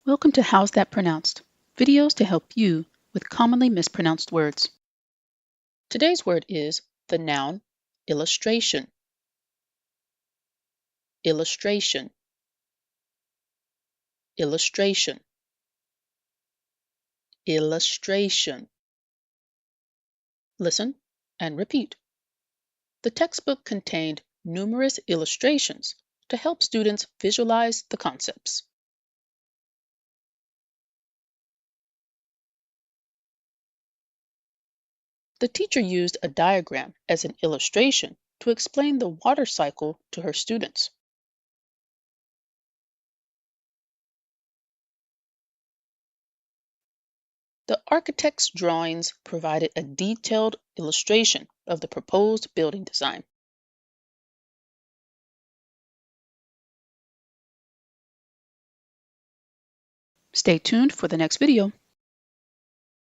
Welcome to How's That Pronounced? Videos to help you with commonly mispronounced words. Today's word is the noun illustration. Illustration. Illustration. Illustration. Listen and repeat. The textbook contained numerous illustrations to help students visualize the concepts. The teacher used a diagram as an illustration to explain the water cycle to her students. The architect's drawings provided a detailed illustration of the proposed building design. Stay tuned for the next video.